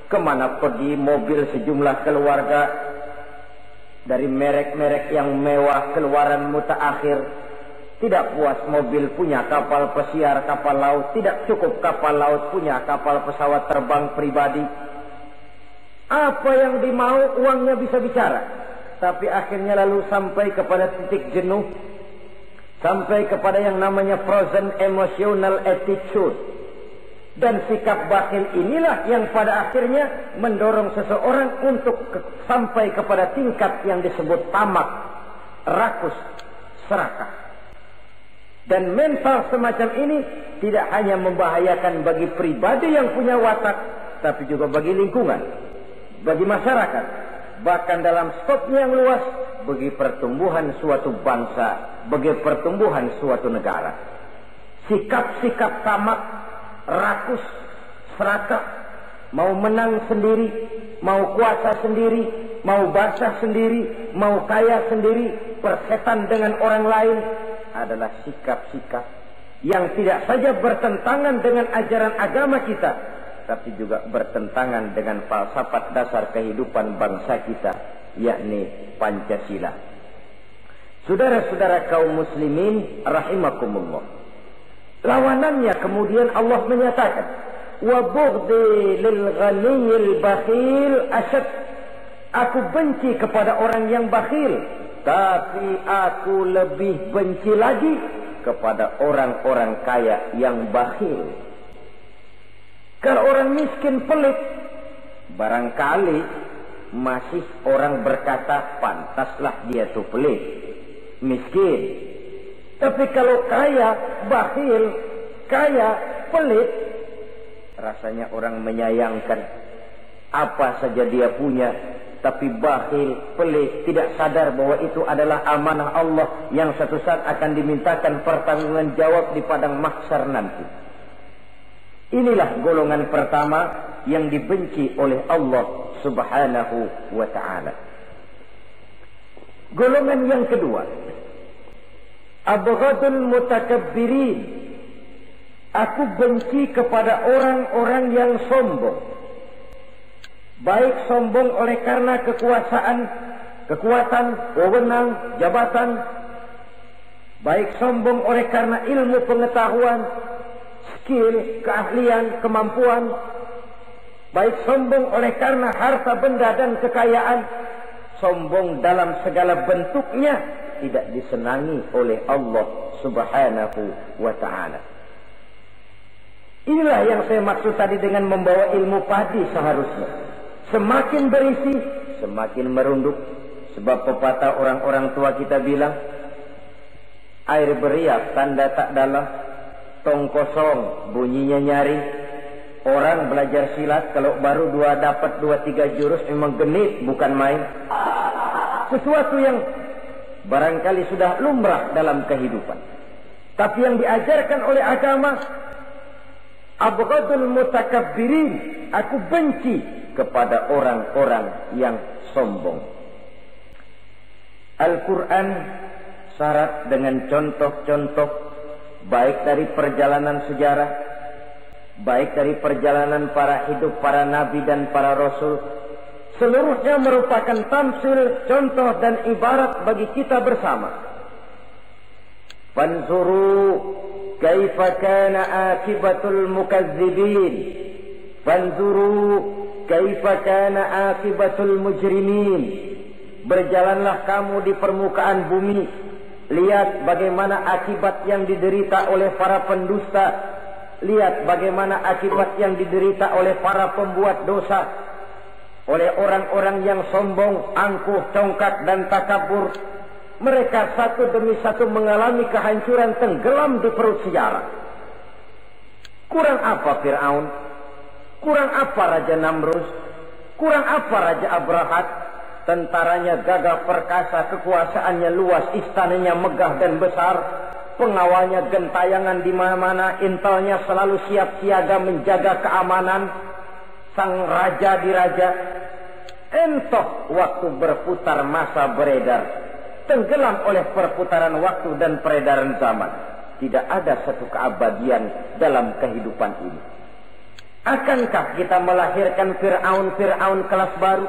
Kemana pergi mobil sejumlah keluarga. Dari merek-merek yang mewah, keluaran mutaakhir. Tidak puas mobil punya kapal pesiar, kapal laut. Tidak cukup kapal laut, punya kapal pesawat terbang pribadi. Apa yang dimau, uangnya bisa bicara. Tapi akhirnya lalu sampai kepada titik jenuh. Sampai kepada yang namanya frozen emotional attitude. Dan sikap bakhil inilah yang pada akhirnya mendorong seseorang untuk sampai kepada tingkat yang disebut tamak, rakus, serakah. Dan mental semacam ini tidak hanya membahayakan bagi pribadi yang punya watak, tapi juga bagi lingkungan, bagi masyarakat, bahkan dalam skopnya yang luas, bagi pertumbuhan suatu bangsa, bagi pertumbuhan suatu negara. Sikap-sikap tamak, rakus, serakah, mau menang sendiri, mau kuasa sendiri, mau basah sendiri, mau kaya sendiri, persetan dengan orang lain, adalah sikap-sikap yang tidak saja bertentangan dengan ajaran agama kita, tapi juga bertentangan dengan falsafat dasar kehidupan bangsa kita, yakni Pancasila. Saudara-saudara kaum muslimin rahimakumullah. Lawanannya kemudian Allah menyatakan, wa bughdi lil ghaniyil bakhil asyad. Aku benci kepada orang yang bakhil, tapi aku lebih benci lagi kepada orang-orang kaya yang bakhil. Kalau orang miskin pelit, barangkali masih orang berkata pantaslah dia tuh pelit, miskin. Tapi kalau kaya, bakhil, kaya, pelit, rasanya orang menyayangkan. Apa saja dia punya, tapi bakhil, pelit, tidak sadar bahwa itu adalah amanah Allah yang suatu saat akan dimintakan pertanggungan jawab di padang mahsyar nanti. Inilah golongan pertama yang dibenci oleh Allah Subhanahu wa ta'ala. Golongan yang kedua, abghadul mutakabbirin. Aku benci kepada orang-orang yang sombong. Baik sombong oleh karena kekuasaan, kekuatan, wewenang, jabatan. Baik sombong oleh karena ilmu pengetahuan, skill, keahlian, kemampuan. Baik sombong oleh karena harta benda dan kekayaan. Sombong dalam segala bentuknya tidak disenangi oleh Allah Subhanahu wa ta'ala. Inilah yang saya maksud tadi dengan membawa ilmu padi seharusnya. Semakin berisi, semakin merunduk. Sebab pepatah orang-orang tua kita bilang, air beriak tanda tak dalam, tong kosong bunyinya nyaring. Orang belajar silat kalau baru dapat 2-3 jurus memang genit, bukan main. Sesuatu yang barangkali sudah lumrah dalam kehidupan. Tapi yang diajarkan oleh agama, abghadul mutakabbirin, aku benci kepada orang-orang yang sombong. Al-Quran syarat dengan contoh-contoh baik dari perjalanan sejarah baik dari perjalanan para hidup para nabi dan para rasul, seluruhnya merupakan tamsil, contoh dan ibarat bagi kita bersama. Fanzuru kaifa kana akibatul mukazzibin, fanzuru kaifa kana akibatul mujrimin. Berjalanlah kamu di permukaan bumi, lihat bagaimana akibat yang diderita oleh para pendusta, lihat bagaimana akibat yang diderita oleh para pembuat dosa, oleh orang-orang yang sombong, angkuh, congkak dan takabur. Mereka satu demi satu mengalami kehancuran, tenggelam di perut sejarah. Kurang apa Fir'aun? Kurang apa Raja Namrus? Kurang apa Raja Abrahat? Tentaranya gagah perkasa, kekuasaannya luas, istananya megah dan besar, pengawalnya gentayangan di mana-mana, intelnya selalu siap siaga menjaga keamanan. Sang raja diraja, entoh waktu berputar masa beredar, tenggelam oleh perputaran waktu dan peredaran zaman. Tidak ada satu keabadian dalam kehidupan ini. Akankah kita melahirkan Fir'aun kelas baru?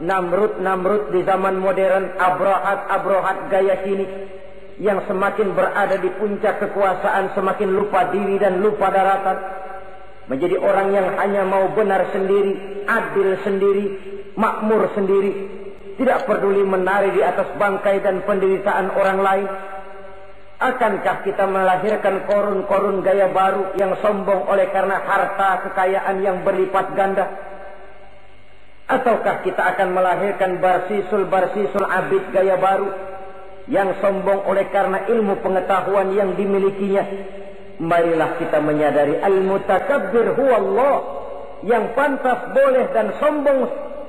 Namrud di zaman modern, Abrahat gaya kini, yang semakin berada di puncak kekuasaan semakin lupa diri dan lupa daratan, menjadi orang yang hanya mau benar sendiri, adil sendiri, makmur sendiri, tidak peduli menari di atas bangkai dan penderitaan orang lain. Akankah kita melahirkan korun gaya baru yang sombong oleh karena harta kekayaan yang berlipat ganda? Ataukah kita akan melahirkan barsisul abid gaya baru yang sombong oleh karena ilmu pengetahuan yang dimilikinya? Marilah kita menyadari al-mutakabbir huwa Allah. Yang pantas, boleh dan sombong,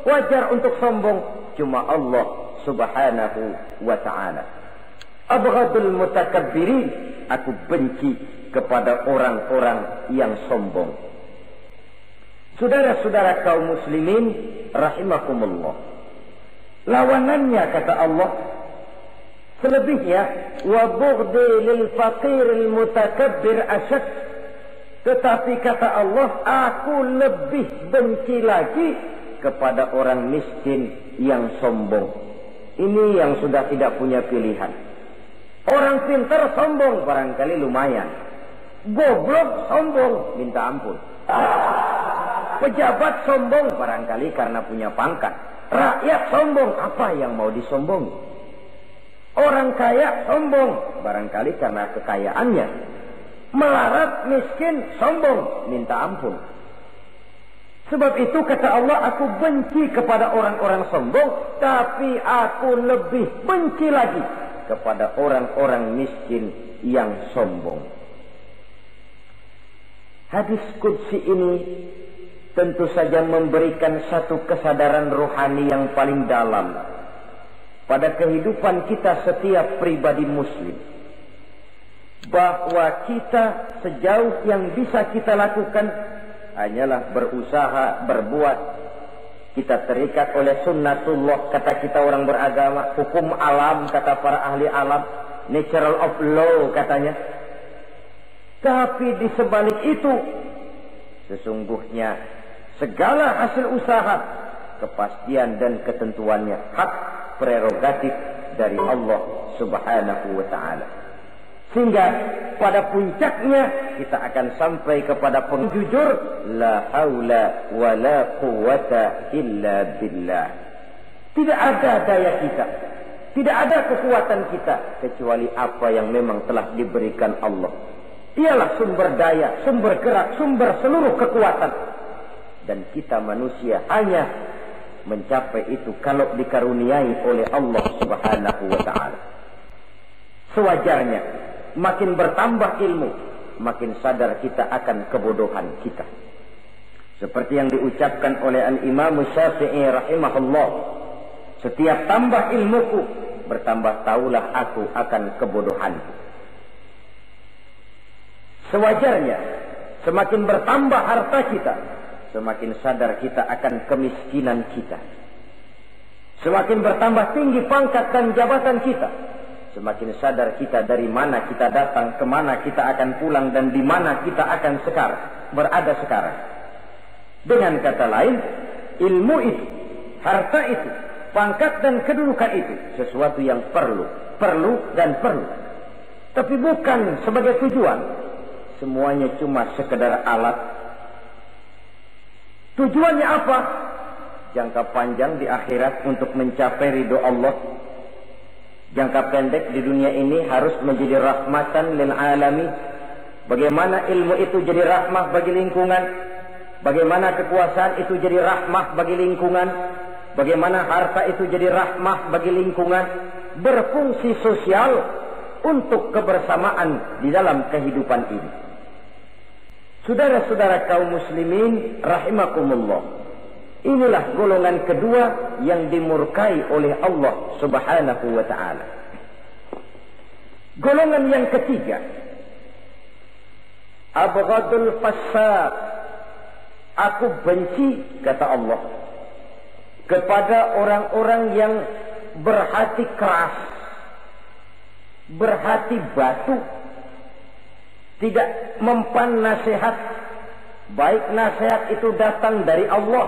wajar untuk sombong, cuma Allah subhanahu wa ta'ala. Abghadul mutakabbirin, aku benci kepada orang-orang yang sombong. Saudara-saudara kaum muslimin rahimakumullah, lawanannya kata Allah, selebihnya wa bughdi lil faqir al mutakabbir asyad. Tetapi kata Allah, aku lebih benci lagi kepada orang miskin yang sombong. Ini yang sudah tidak punya pilihan. Orang pintar sombong barangkali lumayan, goblok sombong minta ampun. Pejabat sombong barangkali karena punya pangkat. Rakyat sombong, apa yang mau disombongi? Orang kaya sombong barangkali karena kekayaannya. Melarat, miskin, sombong, minta ampun. Sebab itu kata Allah, aku benci kepada orang-orang sombong, tapi aku lebih benci lagi kepada orang-orang miskin yang sombong. Hadis qudsi ini tentu saja memberikan satu kesadaran rohani yang paling dalam pada kehidupan kita setiap pribadi muslim, bahwa kita sejauh yang bisa kita lakukan hanyalah berusaha berbuat. Kita terikat oleh sunnatullah, kata kita orang beragama, hukum alam kata para ahli alam, natural of law katanya. Tapi di sebalik itu sesungguhnya segala hasil usaha, kepastian dan ketentuannya hak prerogatif dari Allah subhanahu wa ta'ala. Sehingga pada puncaknya kita akan sampai kepada pengjujur, la haula wa la quwata illa billah. Tidak ada daya kita, tidak ada kekuatan kita kecuali apa yang memang telah diberikan Allah. Dialah sumber daya, sumber gerak, sumber seluruh kekuatan. Dan kita manusia hanya mencapai itu kalau dikaruniai oleh Allah subhanahu wa ta'ala. Sewajarnya, makin bertambah ilmu, makin sadar kita akan kebodohan kita. Seperti yang diucapkan oleh Al-Imam Syafi'i rahimahullah, setiap tambah ilmuku, bertambah taulah aku akan kebodohanku. Sewajarnya, semakin bertambah harta kita, semakin sadar kita akan kemiskinan kita. Semakin bertambah tinggi pangkat dan jabatan kita, semakin sadar kita dari mana kita datang, kemana kita akan pulang, dan di mana kita akan berada sekarang. Dengan kata lain, ilmu itu, harta itu, pangkat dan kedudukan itu sesuatu yang perlu dan perlu. Tapi bukan sebagai tujuan. Semuanya cuma sekedar alat. Tujuannya apa? Jangka panjang di akhirat untuk mencapai ridho Allah. Jangka pendek di dunia ini harus menjadi rahmatan lil alamin. Bagaimana ilmu itu jadi rahmah bagi lingkungan, bagaimana kekuasaan itu jadi rahmah bagi lingkungan, bagaimana harta itu jadi rahmah bagi lingkungan, berfungsi sosial untuk kebersamaan di dalam kehidupan ini. Saudara-saudara kaum muslimin rahimakumullah, inilah golongan kedua yang dimurkai oleh Allah Subhanahu wa ta'ala. Golongan yang ketiga, abghadul fasaq, aku benci, kata Allah, kepada orang-orang yang berhati keras, berhati batu, tidak mempan nasihat, baik nasihat itu datang dari Allah,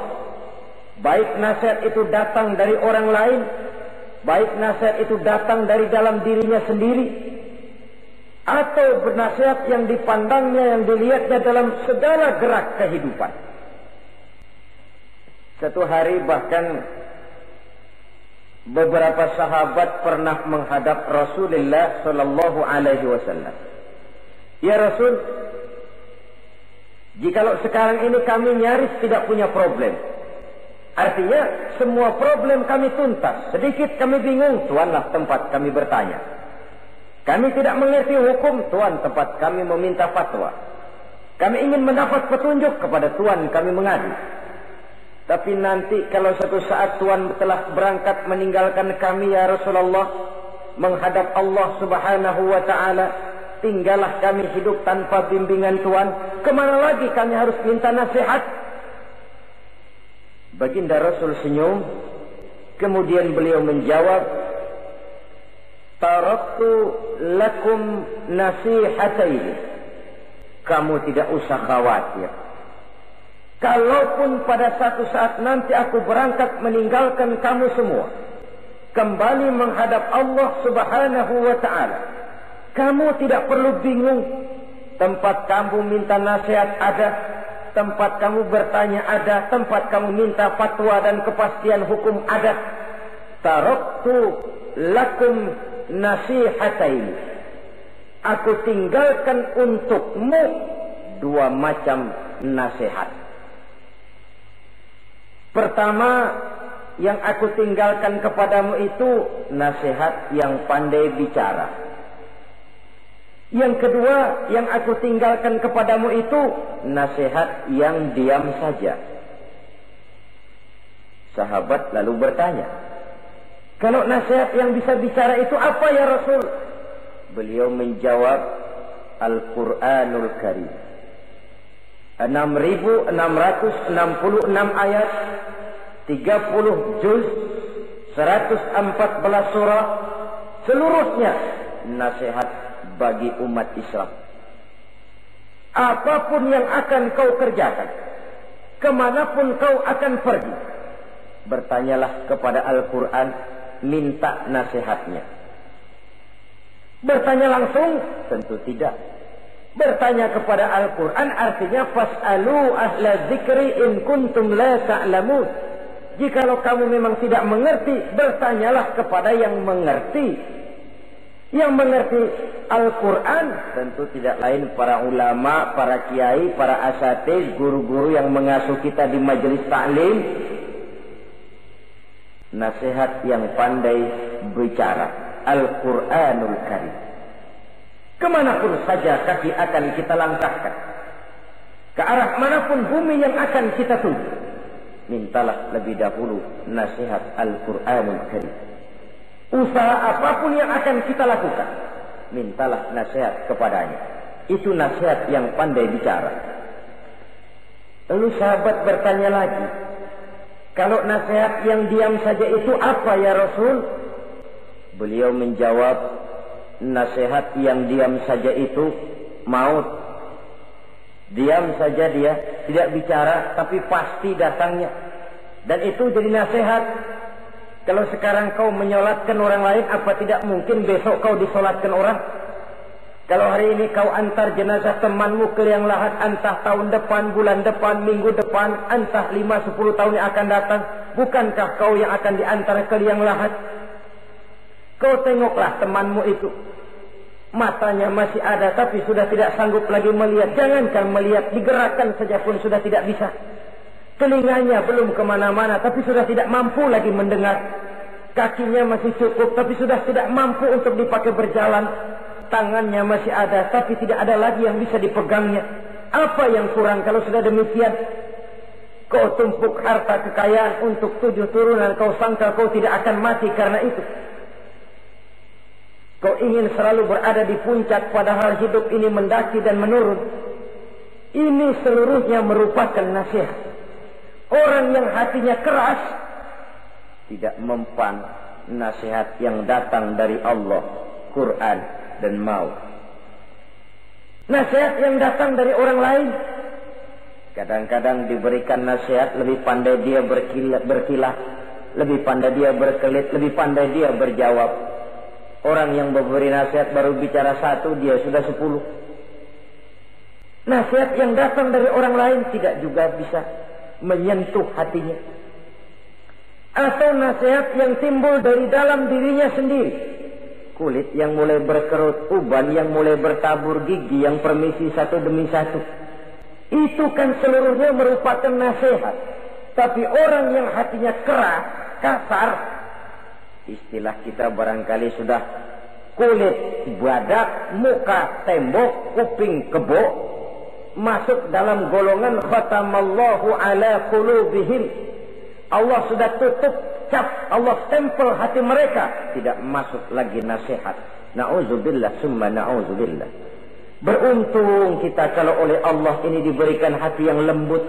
baik nasihat itu datang dari orang lain, baik nasihat itu datang dari dalam dirinya sendiri, atau bernasihat yang dipandangnya, yang dilihatnya dalam segala gerak kehidupan. Satu hari bahkan beberapa sahabat pernah menghadap Rasulullah sallallahu alaihi wasallam. Ya Rasul, jikalau sekarang ini kami nyaris tidak punya problem, artinya semua problem kami tuntas, sedikit kami bingung, Tuanlah tempat kami bertanya. Kami tidak mengerti hukum, Tuan tempat kami meminta fatwa. Kami ingin mendapat petunjuk, kepada Tuan kami mengadu. Tapi nanti kalau satu saat Tuan telah berangkat meninggalkan kami, ya Rasulullah, menghadap Allah Subhanahu wa ta'ala, tinggallah kami hidup tanpa bimbingan Tuan, kemana lagi kami harus minta nasihat? Baginda Rasul senyum, kemudian beliau menjawab, taraktu lakum nasihataini, kamu tidak usah khawatir. Kalaupun pada satu saat nanti aku berangkat meninggalkan kamu semua, kembali menghadap Allah Subhanahu wa ta'ala, kamu tidak perlu bingung. Tempat kamu minta nasihat ada, tempat kamu bertanya ada, tempat kamu minta fatwa dan kepastian hukum ada. Taraktu lakum nasihatain, aku tinggalkan untukmu dua macam nasihat. Pertama, yang aku tinggalkan kepadamu itu nasihat yang pandai bicara. Yang kedua, yang aku tinggalkan kepadamu itu nasihat yang diam saja. Sahabat lalu bertanya, kalau nasihat yang bisa bicara itu apa ya Rasul? Beliau menjawab, Al-Quranul Karim. 6.666 ayat, 30 juz, 114 surah, seluruhnya nasihat bagi umat Islam. Apapun yang akan kau kerjakan, kemanapun kau akan pergi, bertanyalah kepada Al-Quran, minta nasihatnya. Bertanya langsung? Tentu tidak. Bertanya kepada Al-Quran artinya fas'alu ahla dzikri in kuntum la ta'lamun. Jikalau kamu memang tidak mengerti, bertanyalah kepada yang mengerti. Yang mengerti Al-Quran tentu tidak lain para ulama, para kiai, para asatiz, guru-guru yang mengasuh kita di majelis ta'lim. Nasihat yang pandai bicara, Al-Quranul Karim. Kemanapun saja kaki akan kita langkahkan, ke arah manapun bumi yang akan kita tuju, mintalah lebih dahulu nasihat Al-Quranul Karim. Usaha apapun yang akan kita lakukan, mintalah nasihat kepadanya. Itu nasihat yang pandai bicara. Lalu sahabat bertanya lagi, kalau nasihat yang diam saja itu apa ya Rasul? Beliau menjawab, nasihat yang diam saja itu maut. Diam saja dia, tidak bicara, tapi pasti datangnya. Dan itu jadi nasihat. Kalau sekarang kau menyolatkan orang lain, apa tidak mungkin besok kau disolatkan orang? Kalau hari ini kau antar jenazah temanmu ke liang lahat, entah tahun depan, bulan depan, minggu depan, entah 5-10 tahun yang akan datang, bukankah kau yang akan diantar ke liang lahat? Kau tengoklah temanmu itu. Matanya masih ada tapi sudah tidak sanggup lagi melihat. Jangankan melihat, digerakkan saja pun sudah tidak bisa. Telinganya belum kemana-mana tapi sudah tidak mampu lagi mendengar. Kakinya masih cukup tapi sudah tidak mampu untuk dipakai berjalan. Tangannya masih ada tapi tidak ada lagi yang bisa dipegangnya. Apa yang kurang kalau sudah demikian? Kau tumpuk harta kekayaan untuk 7 turunan, kau sangka kau tidak akan mati karena itu. Kau ingin selalu berada di puncak padahal hidup ini mendaki dan menurun. Ini seluruhnya merupakan nasihat. Orang yang hatinya keras tidak mempan nasihat yang datang dari Allah, Quran dan maut. Nasihat yang datang dari orang lain, kadang-kadang diberikan nasihat, lebih pandai dia berkilah, lebih pandai dia berkelit, lebih pandai dia berjawab. Orang yang memberi nasihat baru bicara 1, dia sudah 10. Nasihat yang datang dari orang lain tidak juga bisa menyentuh hatinya. Atau nasihat yang timbul dari dalam dirinya sendiri. Kulit yang mulai berkerut, uban yang mulai bertabur, gigi yang permisi satu demi satu. Itu kan seluruhnya merupakan nasihat. Tapi orang yang hatinya keras, kasar, istilah kita barangkali sudah kulit badak, muka tembok, kuping kebo, masuk dalam golongan khatamallahu ala qulubihim. Allah sudah tutup cap, Allah stempel hati mereka, tidak masuk lagi nasihat. Na'udzubillah summa na'udzubillah. Beruntung kita kalau oleh Allah ini diberikan hati yang lembut,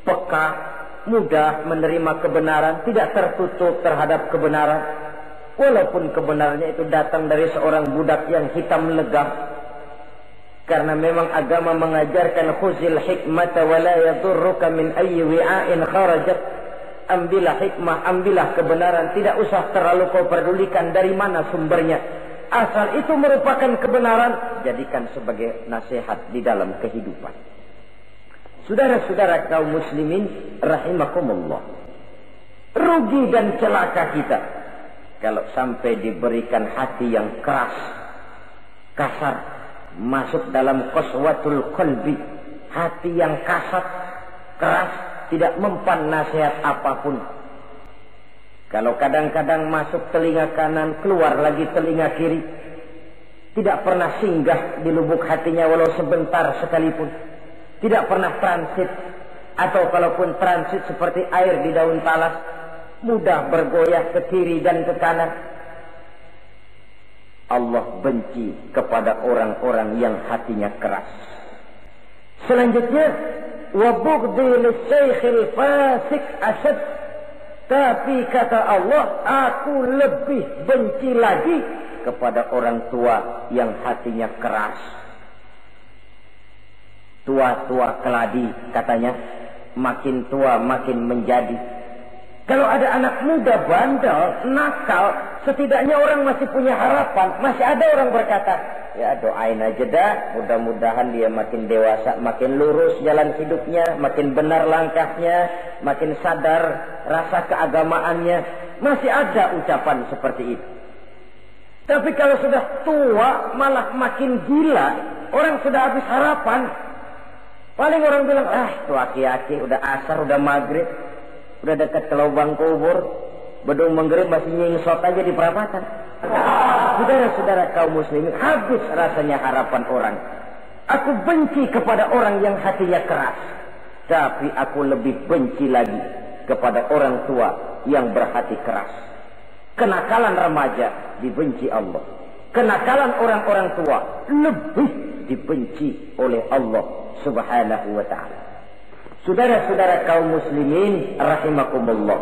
peka, mudah menerima kebenaran, tidak tertutup terhadap kebenaran. Walaupun kebenarannya itu datang dari seorang budak yang hitam legam. Karena memang agama mengajarkan khuzil hikmata wa la yadurruka min ayyi wi'ain kharajat. Ambillah hikmah, ambillah kebenaran, tidak usah terlalu kau pedulikan dari mana sumbernya. Asal itu merupakan kebenaran, jadikan sebagai nasihat di dalam kehidupan. Saudara-saudara kaum muslimin rahimakumullah. Rugi dan celaka kita kalau sampai diberikan hati yang keras, kasar, masuk dalam qaswatul qalbi, hati yang kasar, keras, tidak mempan nasihat apapun. Kalau kadang-kadang masuk telinga kanan, keluar lagi telinga kiri, tidak pernah singgah di lubuk hatinya walau sebentar sekalipun, tidak pernah transit, atau kalaupun transit seperti air di daun talas, mudah bergoyah ke kiri dan ke kanan. Allah benci kepada orang-orang yang hatinya keras. Selanjutnya, wa bughdhi lisaykhil fasik asad. Tapi kata Allah, aku lebih benci lagi kepada orang tua yang hatinya keras. Tua-tua keladi katanya, makin tua makin menjadi. Kalau ada anak muda bandel, nakal, setidaknya orang masih punya harapan. Masih ada orang berkata, ya doain aja dah, mudah-mudahan dia makin dewasa, makin lurus jalan hidupnya, makin benar langkahnya, makin sadar rasa keagamaannya. Masih ada ucapan seperti itu. Tapi kalau sudah tua, malah makin gila, orang sudah habis harapan. Paling orang bilang, tuh aki-aki, udah asar, udah maghrib, udah dekat ke lubang kubur, bedung menggerib masih nyingsot aja di perapatan. Saudara-saudara kaum muslimin, habis rasanya harapan orang. Aku benci kepada orang yang hatinya keras, tapi aku lebih benci lagi kepada orang tua yang berhati keras. Kenakalan remaja dibenci Allah, kenakalan orang-orang tua lebih dibenci oleh Allah Subhanahu wa ta'ala. Saudara-saudara kaum muslimin rahimakumullah,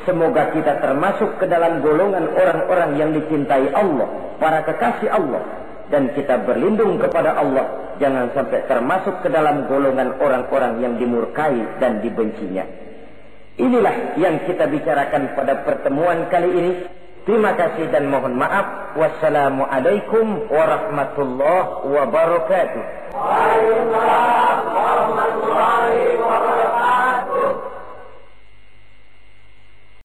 Semoga kita termasuk ke dalam golongan orang-orang yang dicintai Allah, para kekasih Allah. Dan kita berlindung kepada Allah, jangan sampai termasuk ke dalam golongan orang-orang yang dimurkai dan dibencinya. Inilah yang kita bicarakan pada pertemuan kali ini. Terima kasih dan mohon maaf. Wassalamualaikum warahmatullahi wabarakatuh.
Waalaikumsalam.